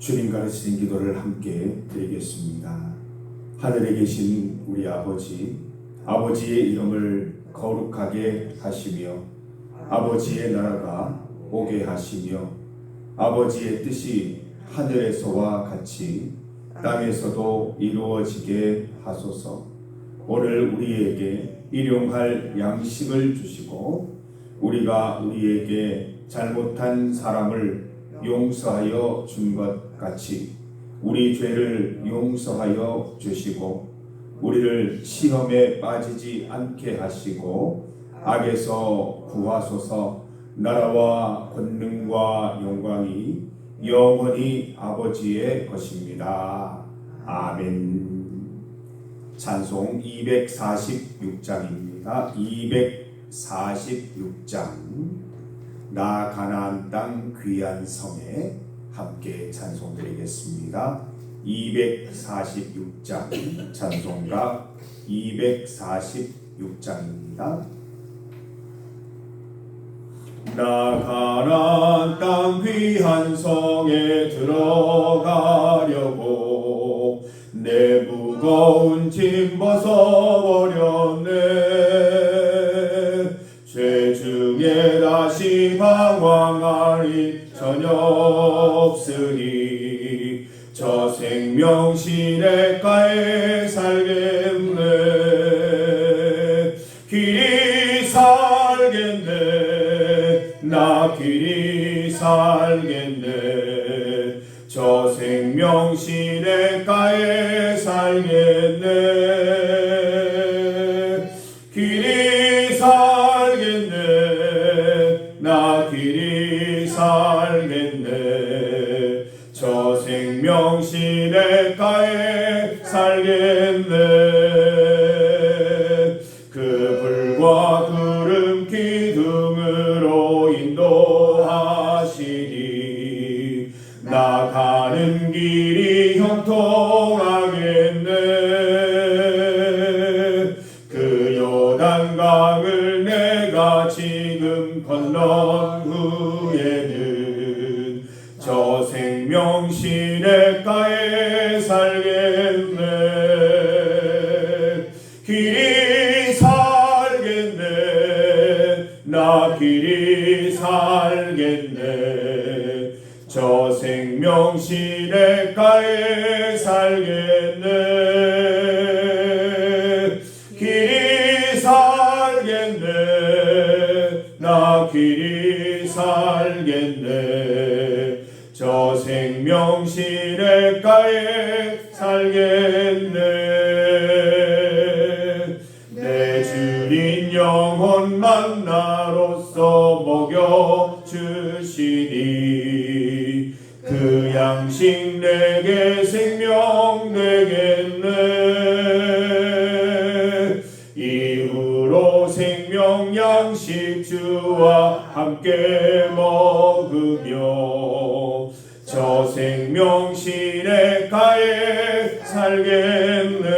주님 가르치는 기도를 함께 드리겠습니다. 하늘에 계신 우리 아버지, 아버지의 이름을 거룩하게 하시며 아버지의 나라가 오게 하시며 아버지의 뜻이 하늘에서와 같이 땅에서도 이루어지게 하소서. 오늘 우리에게 일용할 양식을 주시고 우리가 우리에게 잘못한 사람을 용서하여 준 것 같이 우리 죄를 용서하여 주시고 우리를 시험에 빠지지 않게 하시고 악에서 구하소서. 나라와 권능과 영광이 영원히 아버지의 것입니다. 아멘. 찬송 246장입니다. 246장 나 가나안 땅 귀한 성에 함께 찬송드리겠습니다. 246장 찬송가 246장입니다. 나 가나안 땅 귀한 성에 들어가려고 내 무거운 짐 벗어버렸네. 죄 중에 다시 방황하리 전혀 없으니 저 생명 시냇가에 살겠네. 길이 살겠네. 나 길이 살겠네. 저 생명 시냇가에 살겠네. 길이 살겠네. 나 길이 살겠네. 저 생명 시냇가에 살겠네. 그 불과 구름 기둥으로 인도하시니 나 가는 길이 형통하겠네. 그 요단강을 내가 지금 건넌 후에는 저 생명 시냇가에 살겠네. 길이 살겠네. 나 길이 살겠네. 저 생명 시냇가에 살겠네. 길이 살겠네. 나 길이 살겠네. 저 생명 시냇가에 살겠네. 내 주린 영혼 만나로서 먹여주시니 그 양식 내게 생명 되겠네. 이후로 생명 양식 주와 함께 먹으며 저 생명 시냇가에 살겠네.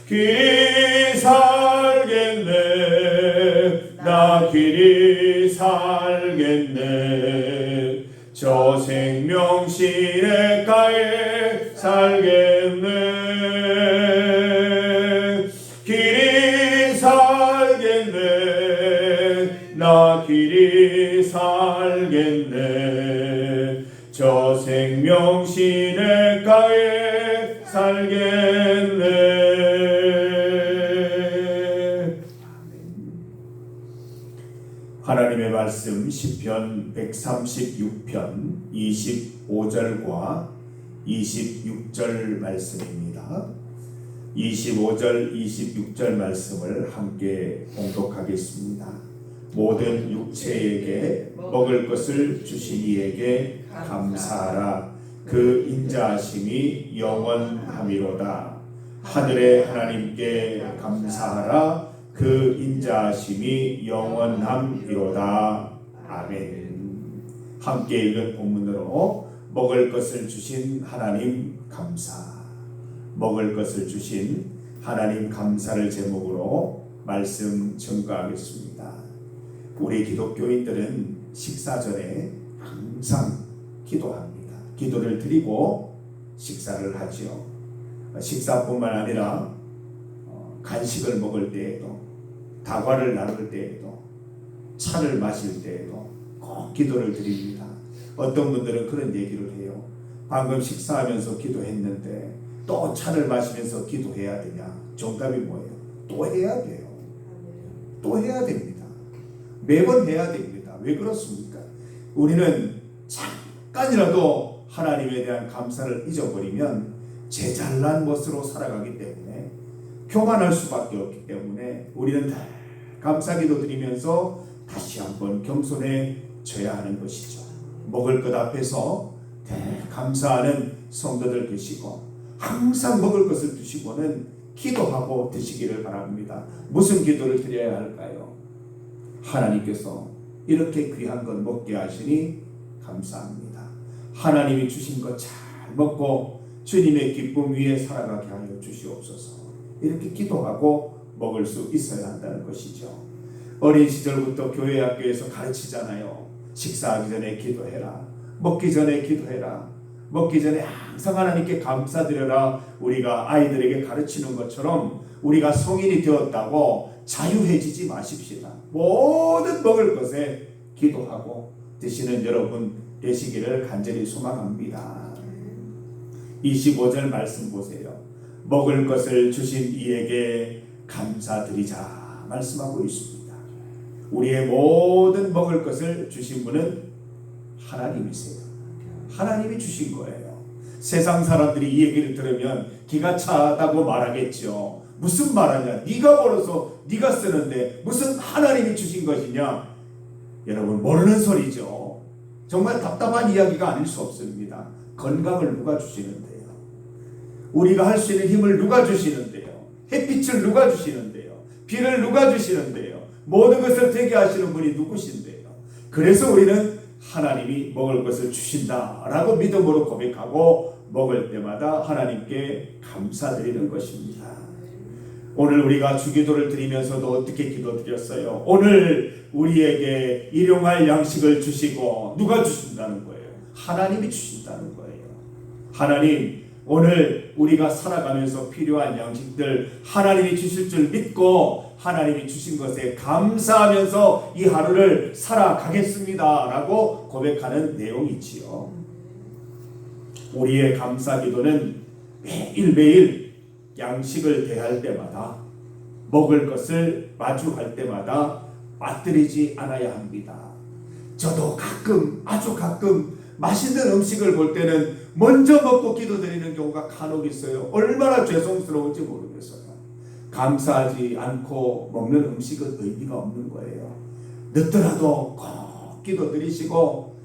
길이 살겠네. 나 길이 살겠네. 저 생명 시냇가에 살겠네. 길이 살겠네. 나 길이 살겠네. 저 생명 시냇가에 살겠네. 하나님의 말씀 시편 136편 25절과 26절 말씀입니다. 25절 26절 말씀을 함께 봉독하겠습니다. 모든 육체에게 먹을 것을 주신 이에게 감사하라. 그 인자하심이 영원함이로다. 하늘의 하나님께 감사하라. 그 인자하심이 영원함이로다. 아멘. 함께 읽은 본문으로 먹을 것을 주신 하나님 감사, 먹을 것을 주신 하나님 감사를 제목으로 말씀 전가하겠습니다. 우리 기독교인들은 식사 전에 항상 기도합니다. 기도를 드리고 식사를 하지요. 식사뿐만 아니라 간식을 먹을 때에도, 다과를 나눌 때에도, 차를 마실 때에도 꼭 기도를 드립니다. 어떤 분들은 그런 얘기를 해요. 방금 식사하면서 기도했는데 또 차를 마시면서 기도해야 되냐? 정답이 뭐예요? 또 해야 돼요. 또 해야 됩니다. 매번 해야 됩니다. 왜 그렇습니까? 우리는 잠깐이라도 하나님에 대한 감사를 잊어버리면 제 잘난 것으로 살아가기 때문에, 교만할 수밖에 없기 때문에 우리는 감사기도 드리면서 다시 한번 겸손해져야 하는 것이죠. 먹을 것 앞에서 감사하는 성도들 계시고, 항상 먹을 것을 드시고는 기도하고 드시기를 바랍니다. 무슨 기도를 드려야 할까요? 하나님께서 이렇게 귀한 것 먹게 하시니 감사합니다. 하나님이 주신 것 잘 먹고 주님의 기쁨 위에 살아가게 하여 주시옵소서. 이렇게 기도하고 먹을 수 있어야 한다는 것이죠. 어린 시절부터 교회 학교에서 가르치잖아요. 식사하기 전에 기도해라. 먹기 전에 기도해라. 먹기 전에 항상 하나님께 감사드려라. 우리가 아이들에게 가르치는 것처럼 우리가 성인이 되었다고 자유해지지 마십시다. 모든 먹을 것에 기도하고 드시는 여러분 되시기를 간절히 소망합니다. 25절 말씀 보세요. 먹을 것을 주신 이에게 감사드리자 말씀하고 있습니다. 우리의 모든 먹을 것을 주신 분은 하나님이세요. 하나님이 주신 거예요. 세상 사람들이 이 얘기를 들으면 기가 차다고 말하겠죠. 무슨 말하냐? 네가 벌어서 네가 쓰는데 무슨 하나님이 주신 것이냐? 여러분 모르는 소리죠. 정말 답답한 이야기가 아닐 수 없습니다. 건강을 누가 주시는데요? 우리가 할 수 있는 힘을 누가 주시는데요? 햇빛을 누가 주시는데요? 비를 누가 주시는데요? 모든 것을 되게 하시는 분이 누구신데요? 그래서 우리는 하나님이 먹을 것을 주신다라고 믿음으로 고백하고 먹을 때마다 하나님께 감사드리는 것입니다. 오늘 우리가 주기도를 드리면서도 어떻게 기도드렸어요? 오늘 우리에게 일용할 양식을 주시고 누가 주신다는 거예요? 하나님이 주신다는 거예요. 하나님, 오늘 우리가 살아가면서 필요한 양식들 하나님이 주실 줄 믿고 하나님이 주신 것에 감사하면서 이 하루를 살아가겠습니다 라고 고백하는 내용이지요. 우리의 감사기도는 매일매일 양식을 대할 때마다, 먹을 것을 마주할 때마다 빠뜨리지 않아야 합니다. 저도 가끔, 아주 가끔 맛있는 음식을 볼 때는 먼저 먹고 기도드리는 경우가 간혹 있어요. 얼마나 죄송스러운지 모르겠어요. 감사하지 않고 먹는 음식은 의미가 없는 거예요. 늦더라도 꼭 기도드리시고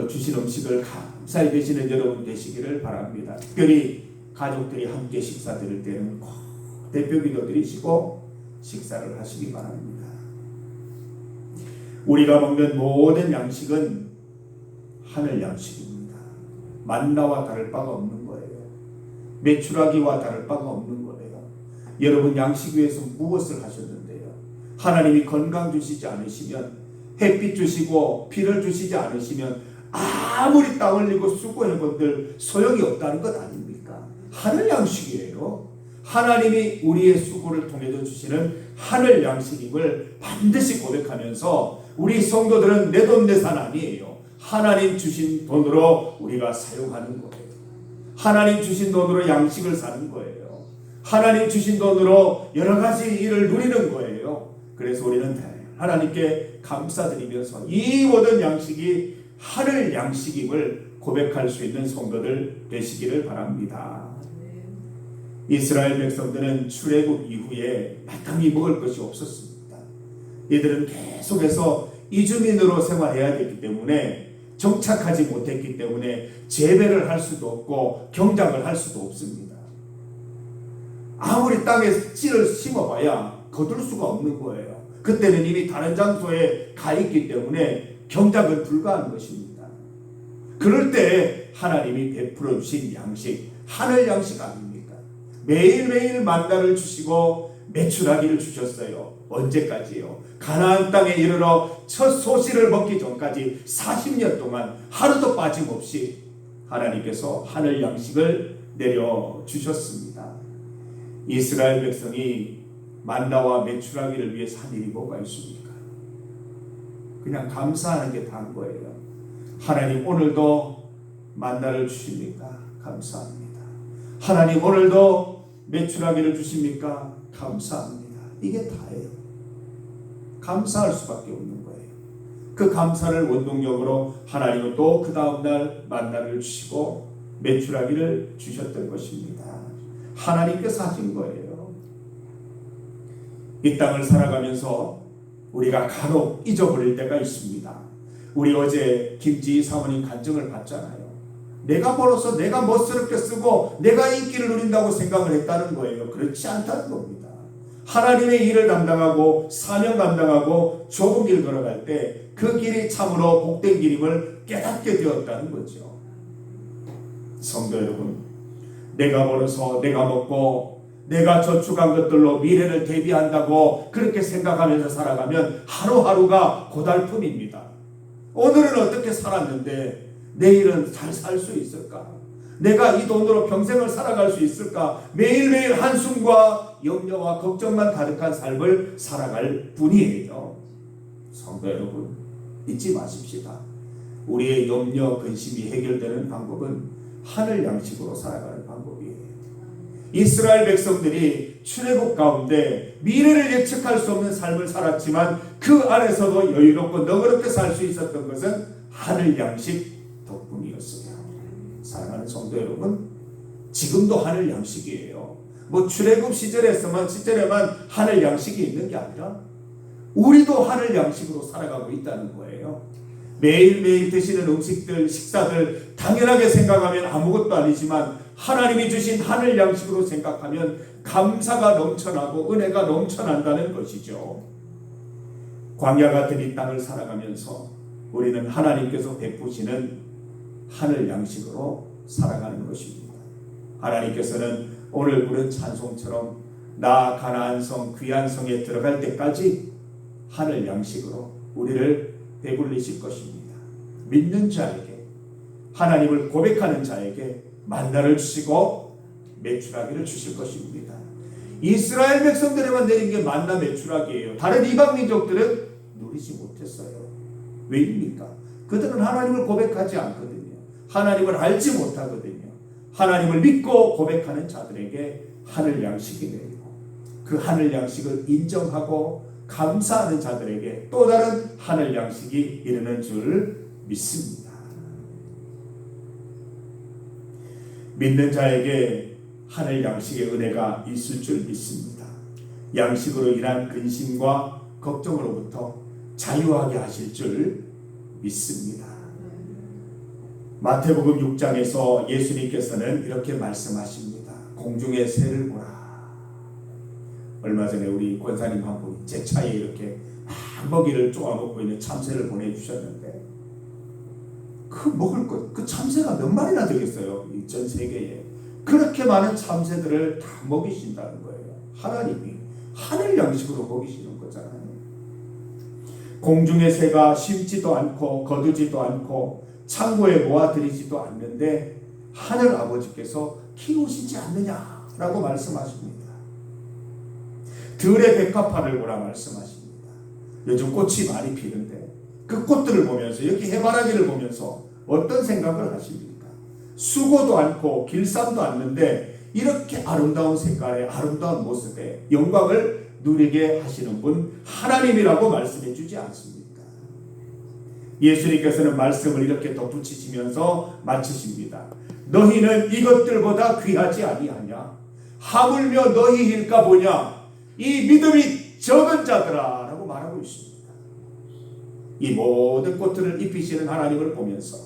주신 음식을 감사히 드시는 여러분 되시기를 바랍니다. 특별히 가족들이 함께 식사 드릴 때는 꼭 대표 기도 드리시고 식사를 하시기 바랍니다. 우리가 먹는 모든 양식은 하늘 양식입니다. 만나와 다를 바가 없는 거예요. 메추라기와 다를 바가 없는 거예요. 여러분 양식 위해서 무엇을 하셨는데요? 하나님이 건강 주시지 않으시면, 햇빛 주시고 비를 주시지 않으시면 아무리 땀 흘리고 수고해본들 소용이 없다는 것 아닙니까? 하늘 양식이에요. 하나님이 우리의 수고를 통해서 주시는 하늘 양식임을 반드시 고백하면서 우리 성도들은 내 돈 내산 아니에요. 하나님 주신 돈으로 우리가 사용하는 거예요. 하나님 주신 돈으로 양식을 사는 거예요. 하나님 주신 돈으로 여러 가지 일을 누리는 거예요. 그래서 우리는 하나님께 감사드리면서 이 모든 양식이 하늘 양식임을 고백할 수 있는 성도들 되시기를 바랍니다. 이스라엘 백성들은 출애굽 이후에 마땅히 먹을 것이 없었습니다. 이들은 계속해서 이주민으로 생활해야 됐기 때문에, 정착하지 못했기 때문에 재배를 할 수도 없고 경작을 할 수도 없습니다. 아무리 땅에 씨를 심어봐야 거둘 수가 없는 거예요. 그때는 이미 다른 장소에 가 있기 때문에 경작은 불가한 것입니다. 그럴 때 하나님이 베풀어 주신 양식, 하늘 양식 아닙니까? 매일매일 만나를 주시고 메추라기를 주셨어요. 언제까지요? 가나안 땅에 이르러 첫 소식을 먹기 전까지 40년 동안 하루도 빠짐없이 하나님께서 하늘 양식을 내려주셨습니다. 이스라엘 백성이 만나와 메추라기를 위해서 한 일이 뭐가 있습니까? 그냥 감사하는 게 다인 거예요. 하나님 오늘도 만나를 주십니까? 감사합니다. 하나님 오늘도 메추라기를 주십니까? 감사합니다. 이게 다예요. 감사할 수밖에 없는 거예요. 그 감사를 원동력으로 하나님은 또 그 다음날 만나를 주시고 메추라기를 주셨던 것입니다. 하나님께서 하신 거예요. 이 땅을 살아가면서 우리가 간혹 잊어버릴 때가 있습니다. 우리 어제 김지희 사모님 간증을 봤잖아요. 내가 벌어서 내가 멋스럽게 쓰고 내가 인기를 누린다고 생각을 했다는 거예요. 그렇지 않다는 겁니다. 하나님의 일을 담당하고 사명 감당하고 좁은 길 걸어갈 때 그 길이 참으로 복된 길임을 깨닫게 되었다는 거죠. 성도 여러분, 내가 벌어서 내가 먹고 내가 저축한 것들로 미래를 대비한다고 그렇게 생각하면서 살아가면 하루하루가 고달픔입니다. 오늘은 어떻게 살았는데 내일은 잘 살 수 있을까? 내가 이 돈으로 평생을 살아갈 수 있을까? 매일매일 한숨과 염려와 걱정만 가득한 삶을 살아갈 뿐이에요. 성도 여러분, 잊지 마십시다. 우리의 염려, 근심이 해결되는 방법은 하늘 양식으로 살아가는 방법이에요. 이스라엘 백성들이 출애굽 가운데 미래를 예측할 수 없는 삶을 살았지만 그 안에서도 여유롭고 너그럽게 살 수 있었던 것은 하늘 양식 덕분이었어요. 사랑하는 성도 여러분, 지금도 하늘 양식이에요. 뭐 출애굽 시절에만 하늘 양식이 있는 게 아니라 우리도 하늘 양식으로 살아가고 있다는 거예요. 매일매일 드시는 음식들, 식사들 당연하게 생각하면 아무것도 아니지만 하나님이 주신 하늘 양식으로 생각하면 감사가 넘쳐나고 은혜가 넘쳐난다는 것이죠. 광야 같은 이 땅을 살아가면서 우리는 하나님께서 베푸시는 하늘 양식으로 살아가는 것입니다. 하나님께서는 오늘 부른 찬송처럼 나 가나안 성 귀한 성에 들어갈 때까지 하늘 양식으로 우리를 배불리실 것입니다. 믿는 자에게, 하나님을 고백하는 자에게 만나를 주시고 메추라기를 주실 것입니다. 이스라엘 백성들에만 내린 게 만나 메추라기예요. 다른 이방 민족들은 누리지 못했어요. 왜입니까? 그들은 하나님을 고백하지 않거든요. 하나님을 알지 못하거든요. 하나님을 믿고 고백하는 자들에게 하늘 양식이 내리고 그 하늘 양식을 인정하고 감사하는 자들에게 또 다른 하늘 양식이 이르는 줄 믿습니다. 믿는 자에게 하늘 양식의 은혜가 있을 줄 믿습니다. 양식으로 인한 근심과 걱정으로부터 자유하게 하실 줄 믿습니다. 마태복음 6장에서 예수님께서는 이렇게 말씀하십니다. 공중의 새를 보라. 얼마 전에 우리 권사님 한 분이 제 차에 이렇게 먹이를 쪼아먹고 있는 참새를 보내주셨는데 그 먹을 것, 그 참새가 몇 마리나 되겠어요? 이 전 세계에. 그렇게 많은 참새들을 다 먹이신다는 거예요. 하나님이 하늘 양식으로 먹이시는 거잖아요. 공중의 새가 심지도 않고 거두지도 않고 창고에 모아들이지도 않는데 하늘 아버지께서 키우시지 않느냐라고 말씀하십니다. 들의 백합화를 보라 말씀하십니다. 요즘 꽃이 많이 피는데 그 꽃들을 보면서 여기 해바라기를 보면서 어떤 생각을 하십니까? 수고도 않고 길쌈도 않는데 이렇게 아름다운 색깔의 아름다운 모습에 영광을 누리게 하시는 분 하나님이라고 말씀해 주지 않습니까? 예수님께서는 말씀을 이렇게 덧붙이시면서 마치십니다. 너희는 이것들보다 귀하지 아니하냐? 하물며 너희일까 보냐? 이 믿음이 적은 자들아 라고 말하고 있습니다. 이 모든 꽃들을 입히시는 하나님을 보면서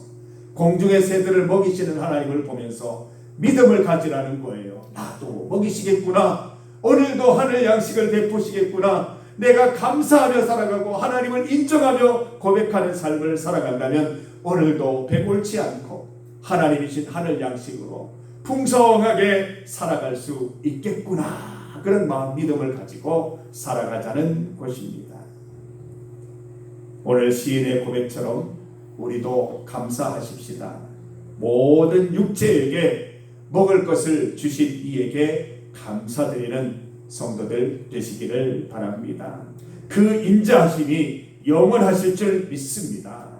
공중의 새들을 먹이시는 하나님을 보면서 믿음을 가지라는 거예요. 나도 먹이시겠구나. 오늘도 하늘 양식을 베푸시겠구나. 내가 감사하며 살아가고 하나님을 인정하며 고백하는 삶을 살아간다면 오늘도 배골치 않고 하나님이신 하늘 양식으로 풍성하게 살아갈 수 있겠구나 그런 마음 믿음을 가지고 살아가자는 것입니다. 오늘 시인의 고백처럼 우리도 감사하십시다. 모든 육체에게 먹을 것을 주신 이에게 감사드리는 성도들 되시기를 바랍니다. 그 인자하심이 영원하실 줄 믿습니다.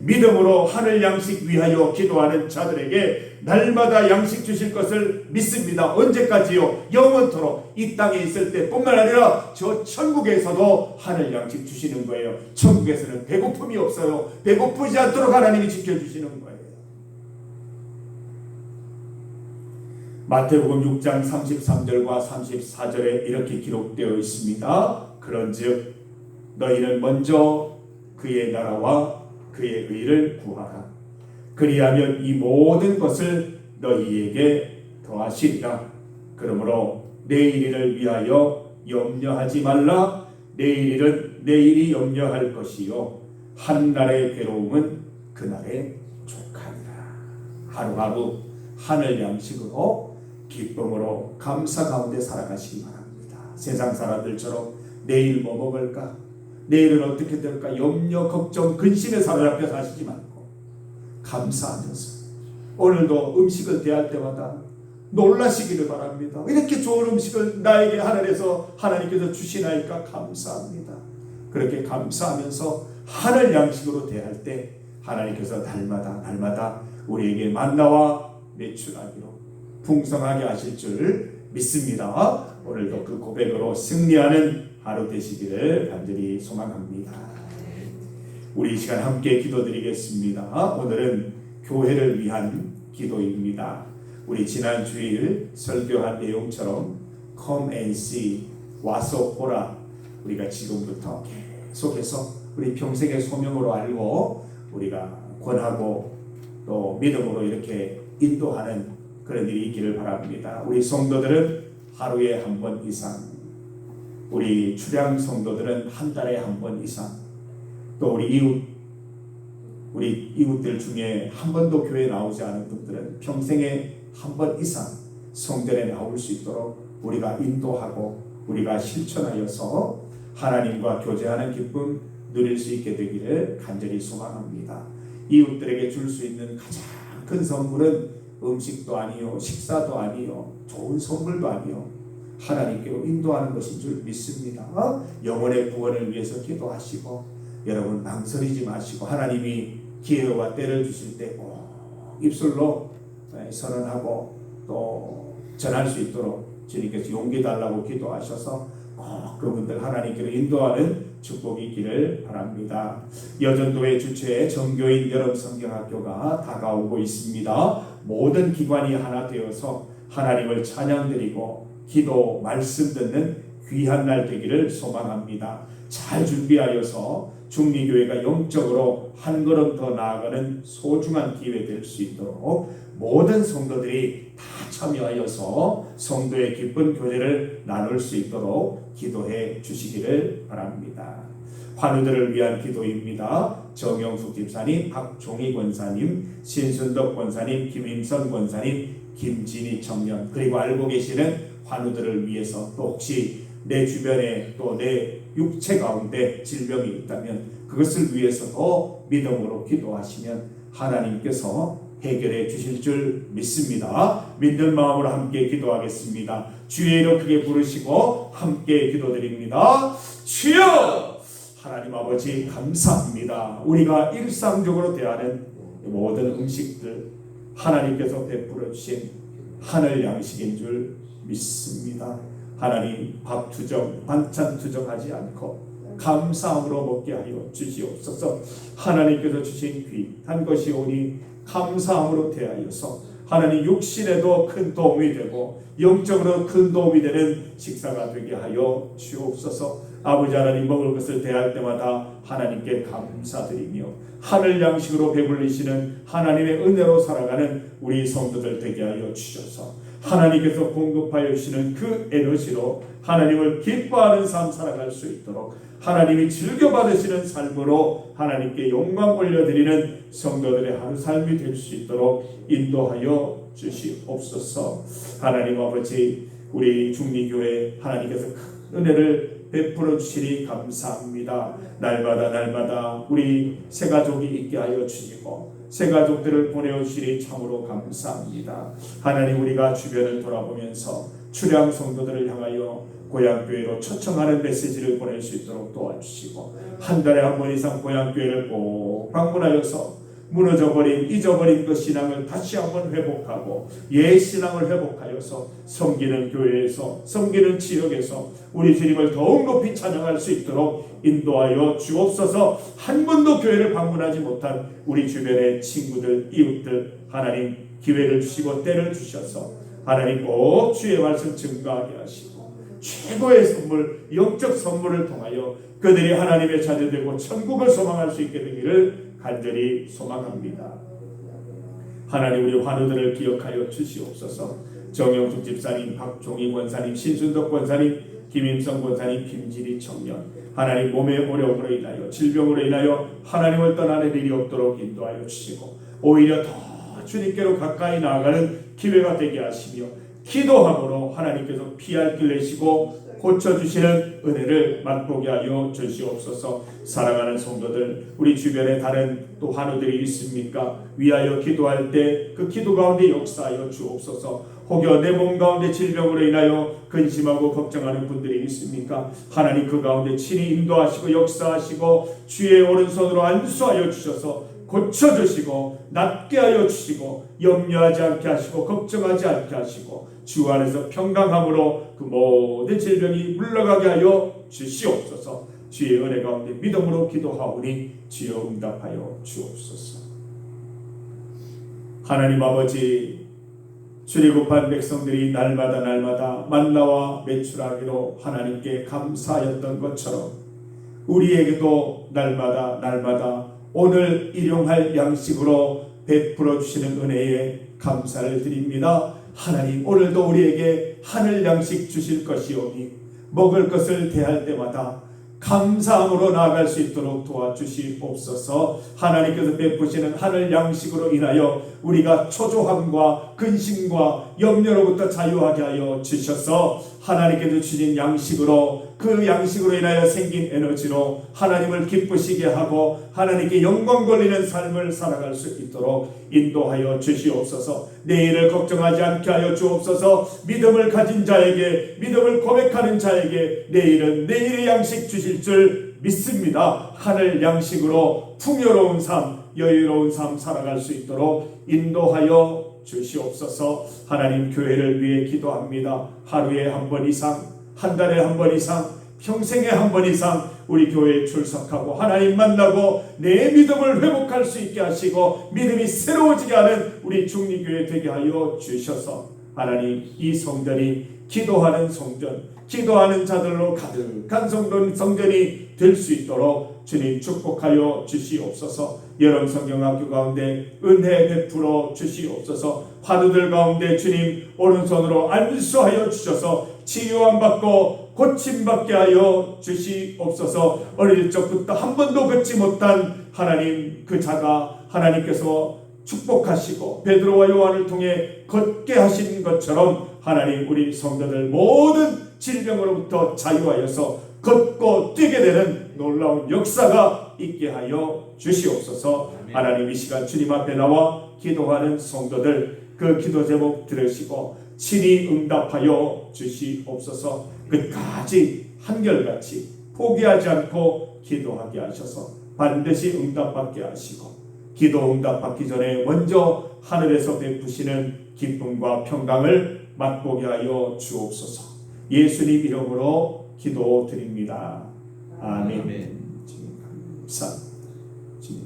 믿음으로 하늘 양식 위하여 기도하는 자들에게 날마다 양식 주실 것을 믿습니다. 언제까지요? 영원토록 이 땅에 있을 때뿐만 아니라 저 천국에서도 하늘 양식 주시는 거예요. 천국에서는 배고픔이 없어요. 배고프지 않도록 하나님이 지켜주시는 거예요. 마태복음 6장 33절과 34절에 이렇게 기록되어 있습니다. 그런즉 너희는 먼저 그의 나라와 그의 의를 구하라. 그리하면 이 모든 것을 너희에게 더하시리라. 그러므로 내일 일을 위하여 염려하지 말라. 내일 일은 내일이 염려할 것이요 한 날의 괴로움은 그날의 족하니라. 하루하루 하늘 양식으로 기쁨으로 감사 가운데 살아가시기 바랍니다. 세상 사람들처럼 내일 뭐 먹을까? 내일은 어떻게 될까? 염려, 걱정, 근심에 사로잡혀 사시지 말고 감사하면서 오늘도 음식을 대할 때마다 놀라시기를 바랍니다. 이렇게 좋은 음식을 나에게 하늘에서 하나님께서 주시나이까 감사합니다. 그렇게 감사하면서 하늘 양식으로 대할 때 하나님께서 날마다 우리에게 만나와 매출하기로 풍성하게 하실 줄 믿습니다. 오늘도 그 고백으로 승리하는 하루 되시기를 간절히 소망합니다. 우리 이 시간 함께 기도드리겠습니다. 오늘은 교회를 위한 기도입니다. 우리 지난 주일 설교한 내용처럼 Come and see, 와서 보라. 우리가 지금부터 계속해서 우리 평생의 소명으로 알고 우리가 권하고 또 믿음으로 이렇게 인도하는 그런 일이 있기를 바랍니다. 우리 성도들은 하루에 한 번 이상, 우리 출향 성도들은 한 달에 한 번 이상, 또 우리 이웃들 중에 한 번도 교회에 나오지 않은 분들은 평생에 한 번 이상 성전에 나올 수 있도록 우리가 인도하고 우리가 실천하여서 하나님과 교제하는 기쁨 누릴 수 있게 되기를 간절히 소망합니다. 이웃들에게 줄 수 있는 가장 큰 선물은 음식도 아니요, 식사도 아니요, 좋은 선물도 아니요, 하나님께로 인도하는 것인 줄 믿습니다. 영혼의 구원을 위해서 기도하시고 여러분 망설이지 마시고 하나님이 기회와 때를 주실 때 꼭 입술로 선언하고 또 전할 수 있도록 주님께서 용기 달라고 기도하셔서 꼭 그분들 하나님께로 인도하는 축복이 있기를 바랍니다. 여전도의 주최 정교인 여름 성경학교가 다가오고 있습니다. 모든 기관이 하나 되어서 하나님을 찬양드리고 기도 말씀 듣는 귀한 날 되기를 소망합니다. 잘 준비하여서 중리교회가 영적으로 한 걸음 더 나아가는 소중한 기회 될 수 있도록 모든 성도들이 다 참여하여서 성도의 기쁜 교제를 나눌 수 있도록 기도해 주시기를 바랍니다. 환우들을 위한 기도입니다. 정영숙 집사님, 박종희 권사님, 신순덕 권사님, 김임선 권사님, 김진희 청년, 그리고 알고 계시는 환우들을 위해서 또 혹시 내 주변에 또 내 육체 가운데 질병이 있다면 그것을 위해서도 믿음으로 기도하시면 하나님께서 해결해 주실 줄 믿습니다. 믿는 마음으로 함께 기도하겠습니다. 주의 이름 크게 부르시고 함께 기도드립니다. 주여! 하나님 아버지 감사합니다. 우리가 일상적으로 대하는 모든 음식들 하나님께서 베풀어 주신 하늘 양식인 줄 믿습니다. 하나님 밥 투정, 반찬 투정하지 않고 감사함으로 먹게 하여 주시옵소서. 하나님께서 주신 귀한 것이 오니 감사함으로 대하여서 하나님 육신에도 큰 도움이 되고 영적으로 큰 도움이 되는 식사가 되게 하여 주옵소서. 아버지 하나님 먹을 것을 대할 때마다 하나님께 감사드리며 하늘 양식으로 배불리시는 하나님의 은혜로 살아가는 우리 성도들 되게 하여 주셔서 하나님께서 공급하여 주시는 그 에너지로 하나님을 기뻐하는 삶 살아갈 수 있도록 하나님이 즐겨받으시는 삶으로 하나님께 영광 올려드리는 성도들의 하루 삶이 될 수 있도록 인도하여 주시옵소서. 하나님 아버지 우리 중리교회 하나님께서 큰 은혜를 베풀어 주시니 감사합니다. 날마다 우리 새가족이 있게 하여 주시고 새가족들을 보내주시니 참으로 감사합니다. 하나님, 우리가 주변을 돌아보면서 추량 성도들을 향하여 고향교회로 초청하는 메시지를 보낼 수 있도록 도와주시고, 한 달에 한 번 이상 고향교회를 꼭 방문하여서 무너져버린 잊어버린 그 신앙을 다시 한번 회복하고 옛 신앙을 회복하여서 섬기는 교회에서, 섬기는 지역에서 우리 주님을 더욱 높이 찬양할 수 있도록 인도하여 주옵소서. 한 번도 교회를 방문하지 못한 우리 주변의 친구들, 이웃들, 하나님 기회를 주시고 때를 주셔서 하나님 꼭 주의 말씀 증거하게 하시고 최고의 선물, 영적 선물을 통하여 그들이 하나님의 자녀되고 천국을 소망할 수 있게 되기를 간절히 소망합니다. 하나님, 우리 환우들을 기억하여 주시옵소서. 정영숙 집사님, 박종희 권사님, 신순덕 권사님, 김임성 권사님, 김지리 청년, 하나님 몸의 어려움으로 인하여, 질병으로 인하여 하나님을 떠나는 일이 없도록 인도하여 주시고 오히려 더 주님께로 가까이 나아가는 기회가 되게 하시며 기도함으로 하나님께서 피할 길 내시고 고쳐주시는 은혜를 맛보게 하여 주시옵소서. 사랑하는 성도들, 우리 주변에 다른 또 환우들이 있습니까? 위하여 기도할 때 그 기도 가운데 역사하여 주옵소서. 혹여 내 몸 가운데 질병으로 인하여 근심하고 걱정하는 분들이 있습니까? 하나님 그 가운데 친히 인도하시고 역사하시고 주의 오른손으로 안수하여 주셔서 고쳐주시고 낫게 하여 주시고 염려하지 않게 하시고 걱정하지 않게 하시고 주 안에서 평강함으로 그 모든 질병이 물러가게 하여 주시옵소서. 주의 은혜 가운데 믿음으로 기도하오니 주여 응답하여 주옵소서. 하나님 아버지, 출애굽한 백성들이 날마다 만나와 메추라기로 하나님께 감사하였던 것처럼 우리에게도 날마다 오늘 일용할 양식으로 베풀어 주시는 은혜에 감사를 드립니다. 하나님, 오늘도 우리에게 하늘 양식 주실 것이오니 먹을 것을 대할 때마다 감사함으로 나아갈 수 있도록 도와주시옵소서. 하나님께서 베푸시는 하늘 양식으로 인하여 우리가 초조함과 근심과 염려로부터 자유하게 하여 주셔서 하나님께서 주신 양식으로, 그 양식으로 인하여 생긴 에너지로 하나님을 기쁘시게 하고 하나님께 영광 돌리는 삶을 살아갈 수 있도록 인도하여 주시옵소서. 내일을 걱정하지 않게 하여 주옵소서. 믿음을 가진 자에게, 믿음을 고백하는 자에게 내일은 내일의 양식 주실 줄 믿습니다. 하늘 양식으로 풍요로운 삶, 여유로운 삶 살아갈 수 있도록 인도하여 주시옵소서. 하나님, 교회를 위해 기도합니다. 하루에 한 번 이상, 한 달에 한 번 이상, 평생에 한 번 이상 우리 교회에 출석하고 하나님 만나고 내 믿음을 회복할 수 있게 하시고 믿음이 새로워지게 하는 우리 중리교회 되게 하여 주셔서 하나님, 이 성전이 기도하는 성전, 기도하는 자들로 가득한 성전이 될 수 있도록 주님 축복하여 주시옵소서. 여름 성경학교 가운데 은혜 베풀어 주시옵소서. 환우들 가운데 주님 오른손으로 안수하여 주셔서 치유함 받고 고침받게 하여 주시옵소서. 어릴 적부터 한 번도 걷지 못한 하나님, 그 자가 하나님께서 축복하시고 베드로와 요한을 통해 걷게 하신 것처럼 하나님, 우리 성도들 모든 질병으로부터 자유하여서 걷고 뛰게 되는 놀라운 역사가 있게 하여 주시옵소서. 하나님, 이 시간 주님 앞에 나와 기도하는 성도들 그 기도 제목 들으시고 친히 응답하여 주시옵소서. 끝까지 한결같이 포기하지 않고 기도하게 하셔서 반드시 응답받게 하시고 기도 응답받기 전에 먼저 하늘에서 베푸시는 기쁨과 평강을 맛보게 하여 주옵소서. 예수님 이름으로 기도드립니다. 아멘. 주님 감사. 주님